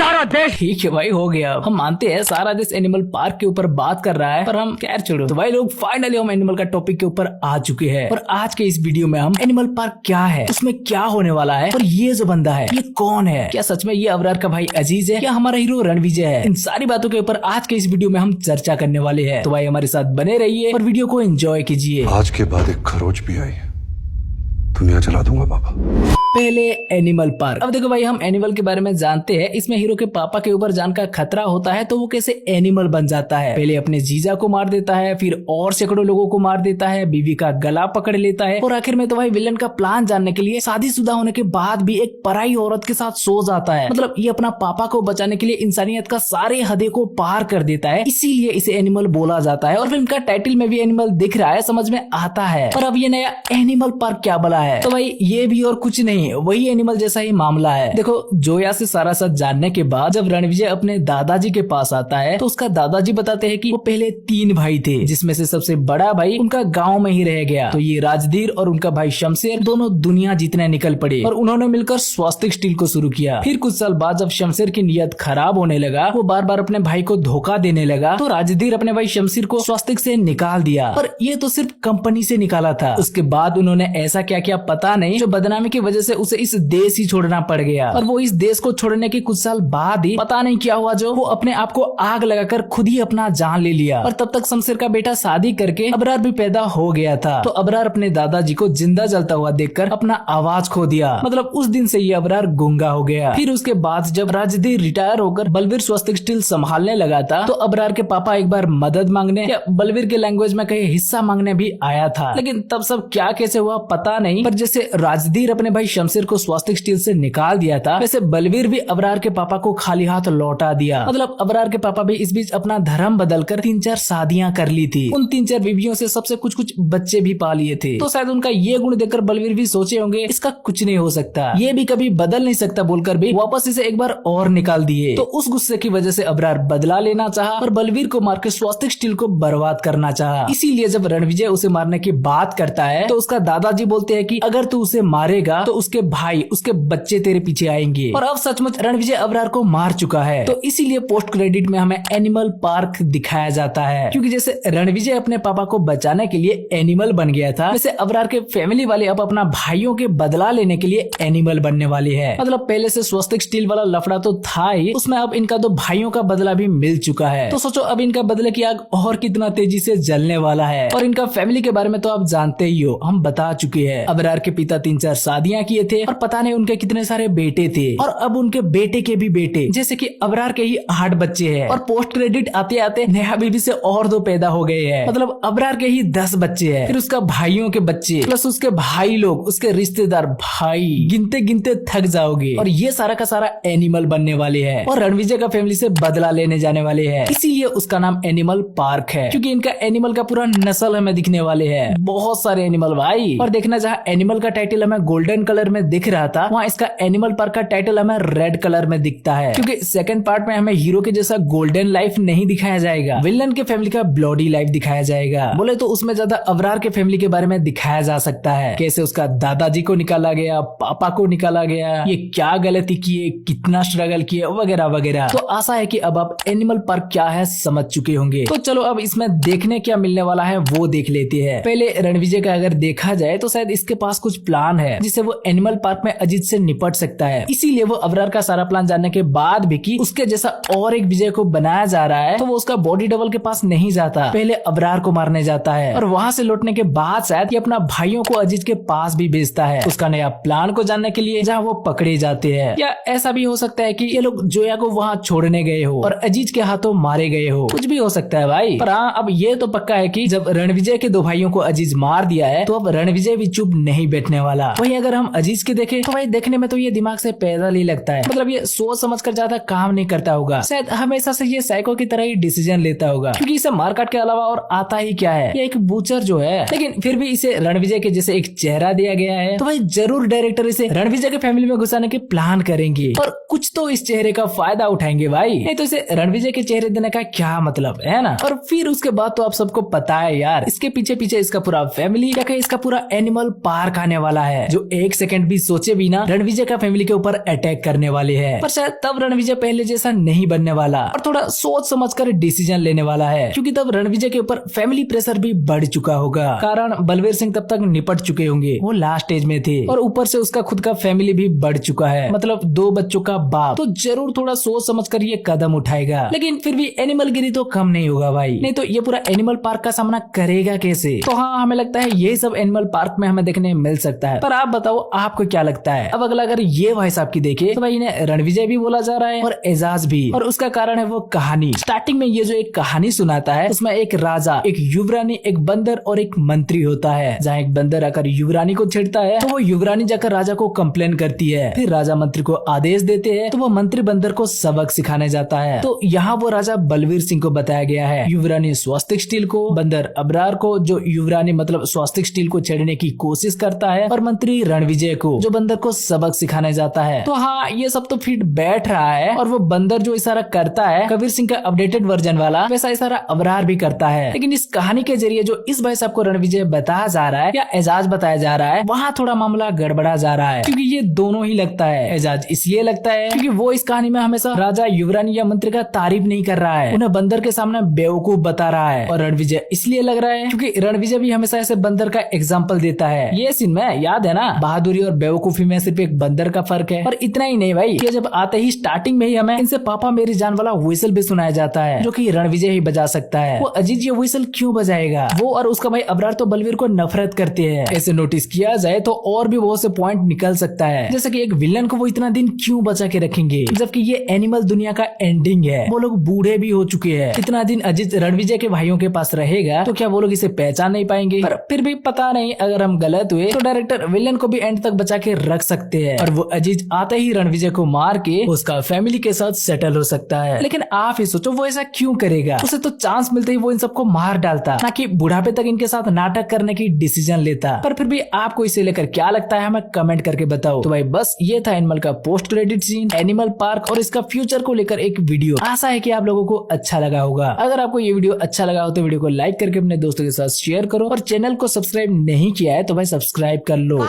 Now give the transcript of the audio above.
सारा देश। ठीक है भाई, हो गया। हम मानते हैं सारा देश एनिमल पार्क के ऊपर बात कर रहा है, पर हम खैर छोड़ो। तो भाई लोग, फाइनली हम एनिमल का टॉपिक के ऊपर आ चुके हैं और आज के इस वीडियो में हम एनिमल पार्क क्या है, उसमें क्या होने वाला है और ये जो बंदा है ये कौन है, क्या सच में ये अबरार का भाई अजीज है या हमारा हीरो रणविजय है, इन सारी बातों के ऊपर आज के इस वीडियो में हम चर्चा करने वाले हैं। तो भाई हमारे साथ बने रहिए और वीडियो को एंजॉय कीजिए। आज के बाद एक खरोच भी आई, दुनिया चला दूंगा बाबा। पहले एनिमल पार्क। अब देखो भाई, हम एनिमल के बारे में जानते हैं। इसमें हीरो के पापा के ऊपर जान का खतरा होता है तो वो कैसे एनिमल बन जाता है। पहले अपने जीजा को मार देता है, फिर और सैकड़ों लोगों को मार देता है, बीवी का गला पकड़ लेता है और आखिर में तो भाई विलन का प्लान जानने के लिए शादीशुदा होने के बाद भी एक पराई औरत के साथ सो जाता है। मतलब ये अपना पापा को बचाने के लिए इंसानियत का सारे हदे को पार कर देता है, इसीलिए इसे एनिमल बोला जाता है। और फिल्म का टाइटल में भी एनिमल दिख रहा है, समझ में आता है। पर अब ये नया एनिमल पार्क क्या बला है, तो भाई ये भी और कुछ नहीं, वही एनिमल जैसा ही मामला है। देखो, जोया से सारा सच जानने के बाद जब रणविजय अपने दादाजी के पास आता है तो उसका दादाजी बताते हैं कि वो पहले 3 भाई थे, जिसमें से सबसे बड़ा भाई उनका गांव में ही रह गया। तो ये राजधीर और उनका भाई शमशेर दोनों दुनिया जीतने निकल पड़े और उन्होंने मिलकर स्वास्तिक स्टील को शुरू किया। फिर कुछ साल बाद जब शमशेर की नियत खराब होने लगा, वो बार बार अपने भाई को धोखा देने लगा, तो राजधीर अपने भाई शमशेर को स्वास्तिक से निकाल दिया। और ये तो सिर्फ कंपनी से निकाला था। उसके बाद उन्होंने ऐसा क्या किया पता नहीं, जो बदनामी की वजह से उसे इस देश ही छोड़ना पड़ गया। और वो इस देश को छोड़ने के कुछ साल बाद ही पता नहीं क्या हुआ, जो वो अपने आप को आग लगाकर खुद ही अपना जान ले लिया। और तब तक शमशेर का बेटा शादी करके अबरार भी पैदा हो गया था। तो अबरार अपने दादाजी को जिंदा जलता हुआ देखकर अपना आवाज खो दिया। मतलब उस दिन से ये अबरार गूंगा हो गया। फिर उसके बाद जब राजधीर रिटायर होकर बलवीर स्वास्तिक स्टील संभालने लगा था तो अबरार के पापा एक बार मदद मांगने या बलवीर के लैंग्वेज में कहीं हिस्सा मांगने भी आया था। लेकिन तब सब क्या कैसे हुआ पता नहीं, पर जैसे राजधीर अपने भाई शमशेर को स्वास्तिक स्टील से निकाल दिया था, वैसे बलवीर भी अबरार के पापा को खाली हाथ लौटा दिया। मतलब अबरार के पापा भी इस बीच अपना धर्म बदलकर 3-4 शादियां कर ली थी। उन 3-4 बीवियों से सबसे कुछ बच्चे भी पा लिए थे। तो शायद उनका ये गुण देखकर बलवीर भी सोचे होंगे इसका कुछ नहीं हो सकता, ये भी कभी बदल नहीं सकता, बोलकर भी वापस इसे एक बार और निकाल दिए। तो उस गुस्से की वजह से अबरार बदला लेना चाहा और बलवीर को मारकर स्वास्तिक स्टील को बर्बाद करना चाहा। इसीलिए जब रणविजय उसे मारने की बात करता है तो उसका दादाजी बोलते हैं कि अगर तू उसे मारेगा तो उसके भाई, उसके बच्चे तेरे पीछे आएंगे। और अब सचमुच रणविजय अबरार को मार चुका है। तो इसीलिए पोस्ट क्रेडिट में हमें एनिमल पार्क दिखाया जाता है, क्योंकि जैसे रणविजय अपने पापा को बचाने के लिए एनिमल बन गया था, वैसे अबरार के फैमिली वाले अब अपना भाइयों के बदला लेने के लिए एनिमल बनने वाले हैं। मतलब पहले से स्वास्तिक स्टील वाला लफड़ा तो था ही, उसमें अब इनका 2 भाइयों का बदला भी मिल चुका है। तो सोचो अब इनका बदले की आग और कितना तेजी से जलने वाला है। और इनका फैमिली के बारे में तो आप जानते ही हो, हम बता चुके हैं। अबरार के पिता 3-4 शादियां किए थे और पता नहीं उनके कितने सारे बेटे थे, और अब उनके बेटे के भी बेटे, जैसे कि अबरार के ही 8 बच्चे हैं। और पोस्ट क्रेडिट आते आते नेहा बीबी से और 2 पैदा हो गए हैं। मतलब अबरार के ही 10 बच्चे हैं। फिर उसका भाइयों के बच्चे प्लस उसके भाई लोग, उसके रिश्तेदार, भाई गिनते गिनते थक जाओगे। और ये सारा का सारा एनिमल बनने वाले हैं और रणविजय का फैमिली से बदला लेने जाने वाले हैं। इसीलिए उसका नाम एनिमल पार्क है, क्योंकि इनका एनिमल का पूरा नस्ल हमें दिखने वाले हैं। बहुत सारे एनिमल भाई। और देखना, जहाँ एनिमल का टाइटल हमें गोल्डन कलर में दिख रहा था, वहाँ इसका एनिमल पार्क का टाइटल हमें रेड कलर में दिखता है, क्योंकि सेकंड पार्ट में हमें हीरो के जैसा गोल्डन लाइफ नहीं दिखाया जाएगा, विलन के फैमिली का ब्लडी लाइफ दिखाया जाएगा। बोले तो उसमें ज्यादा अबरार के फैमिली के बारे में दिखाया जा सकता है, कैसे उसका दादाजी को निकाला गया, पापा को निकाला गया, ये क्या गलती किए, कितना स्ट्रगल किए, वगैरह वगैरह। तो आशा है कि अब आप एनिमल पार्क क्या है समझ चुके होंगे। तो चलो अब इसमें देखने क्या मिलने वाला है वो देख लेते हैं। पहले रणविजय का अगर देखा जाए तो शायद इसके पास कुछ प्लान है जिससे वो एनिमल पार्क में अजीत से निपट सकता है। इसीलिए वो अबरार का सारा प्लान जानने के बाद भी कि उसके जैसा और एक विजय को बनाया जा रहा है, तो वो उसका बॉडी डबल के पास नहीं जाता, पहले अबरार को मारने जाता है। और वहां से लौटने के बाद शायद ये अपना भाइयों को अजीत के पास भी भेजता है उसका नया प्लान को जानने के लिए, जहाँ वो पकड़े जाते हैं। या ऐसा भी हो सकता है कि ये लोग जोया को वहाँ छोड़ने गए हो और अजीत के हाथों मारे गए हो, कुछ भी हो सकता है भाई। पर हाँ, अब ये तो पक्का है कि जब रणविजय के 2 भाइयों को अजीत मार दिया है तो अब रणविजय भी चुप नहीं बैठने वाला। वहीं अगर हम अजीत के देखें तो भाई देखने में तो ये दिमाग से पैदल ही लगता है। मतलब ये सोच समझ कर ज्यादा काम नहीं करता होगा, शायद हमेशा से ये साइको की तरह ही डिसीजन लेता होगा, क्योंकि इसे मारकाट के अलावा और आता ही क्या है, ये एक बूचर जो है। लेकिन फिर भी इसे रणविजय के जैसे एक चेहरा दिया गया है, तो भाई जरूर डायरेक्टर इसे रणविजय के फैमिली में घुसाने के प्लान करेंगे और कुछ तो इस चेहरे का फायदा उठाएंगे भाई, नहीं तो इसे रणविजय के चेहरे देने का क्या मतलब है ना। और फिर उसके बाद तो आप सबको पता है यार, इसके पीछे पीछे इसका पूरा फैमिली या इसका पूरा एनिमल पार्क मार खाने वाला है, जो एक सेकंड भी सोचे बिना रणविजय का फैमिली के ऊपर अटैक करने वाले है। पर शायद तब रणविजय पहले जैसा नहीं बनने वाला और थोड़ा सोच समझकर डिसीजन लेने वाला है, क्योंकि तब रणविजय के ऊपर फैमिली प्रेशर भी बढ़ चुका होगा। कारण बलवीर सिंह तब तक निपट चुके होंगे, वो लास्ट स्टेज में थे और ऊपर से उसका खुद का फैमिली भी बढ़ चुका है, मतलब 2 बच्चों का बाप। तो जरूर थोड़ा सोच समझकर ये कदम उठाएगा। लेकिन फिर भी एनिमल गिरी तो कम नहीं होगा भाई, नहीं तो ये पूरा एनिमल पार्क का सामना करेगा कैसे। तो हाँ, हमें लगता है यही सब एनिमल पार्क में हमें देखने मिल सकता है। पर आप बताओ आपको क्या लगता है। अब अगला अगर ये भाई साहब की देखे तो भाई इन्हें रणविजय भी बोला जा रहा है और एजाज भी, और उसका कारण है वो कहानी। स्टार्टिंग में ये जो एक कहानी सुनाता है उसमें एक राजा, एक युवरानी, एक बंदर और एक मंत्री होता है। जहाँ एक बंदर आकर युवरानी को छेड़ता है तो वो युवरानी जाकर राजा को कंप्लेन करती है। फिर राजा मंत्री को आदेश देते हैं तो वो मंत्री बंदर को सबक सिखाने जाता है। तो यहाँ वो राजा बलवीर सिंह को बताया गया है, युवरानी स्वास्तिक स्टील को, बंदर अबरार को जो युवरानी मतलब स्वास्तिक स्टील को छेड़ने की कोशिश करता है, और मंत्री रणविजय को जो बंदर को सबक सिखाने जाता है। तो हाँ, ये सब तो फिट बैठ रहा है। और वो बंदर जो इशारा करता है कबीर सिंह का अपडेटेड वर्जन वाला, वैसा इशारा अबरार भी करता है। लेकिन इस कहानी के जरिए जो इस भाई साहब को रणविजय बताया जा रहा है या एजाज बताया जा रहा है, वहाँ थोड़ा मामला गड़बड़ा जा रहा है, क्योंकि ये दोनों ही लगता है। एजाज इसलिए लगता है क्योंकि वो इस कहानी में हमेशा राजा, युवरानी या मंत्री का तारीफ नहीं कर रहा है, उन्हें बंदर के सामने बेवकूफ बता रहा है। और रणविजय इसलिए लग रहा है क्योंकि रणविजय भी हमेशा ऐसे बंदर का एग्जाम्पल देता है। ये सीन में याद है ना, बहादुरी और बेवकूफी में सिर्फ एक बंदर का फर्क है। और इतना ही नहीं भाई, कि जब आते ही स्टार्टिंग में ही हमें इनसे पापा मेरी जान वाला व्हिसल भी सुनाया जाता है, जो कि रणविजय ही बजा सकता है। वो अजीत ये व्हिसल क्यों बजाएगा? वो और उसका भाई अबरार तो बलवीर को नफरत करते हैं। ऐसे नोटिस किया जाए तो और भी बहुत से पॉइंट निकल सकता है, जैसे कि एक विलन को वो इतना दिन क्यों बचा के रखेंगे, जबकि ये एनिमल दुनिया का एंडिंग है। वो लोग बूढ़े भी हो चुके हैं। इतना दिन अजीत रणविजय के भाइयों के पास रहेगा तो क्या वो लोग इसे पहचान नहीं पाएंगे? पर फिर भी पता नहीं, अगर हम गलत हुए तो डायरेक्टर विलन को भी एंड तक बचा के रख सकते हैं और वो अजीत आते ही रणविजय को मार के उसका फैमिली के साथ सेटल हो सकता है। लेकिन आप ही सोचो वो ऐसा क्यों करेगा? उसे तो चांस मिलते ही वो इन सबको मार डालता, ना कि बुढ़ापे तक इनके साथ नाटक करने की डिसीजन लेता। पर फिर भी आपको इसे लेकर क्या लगता है हमें कमेंट करके बताओ। तो भाई बस ये था एनिमल का post credit scene, Animal park और इसका फ्यूचर को लेकर एक वीडियो। आशा है कि आप लोगों को अच्छा लगा होगा। अगर आपको ये वीडियो अच्छा लगा हो तो वीडियो को लाइक करके अपने दोस्तों के साथ शेयर करो, और चैनल को सब्सक्राइब नहीं किया है तो भाई सब्सक्राइब कर लो।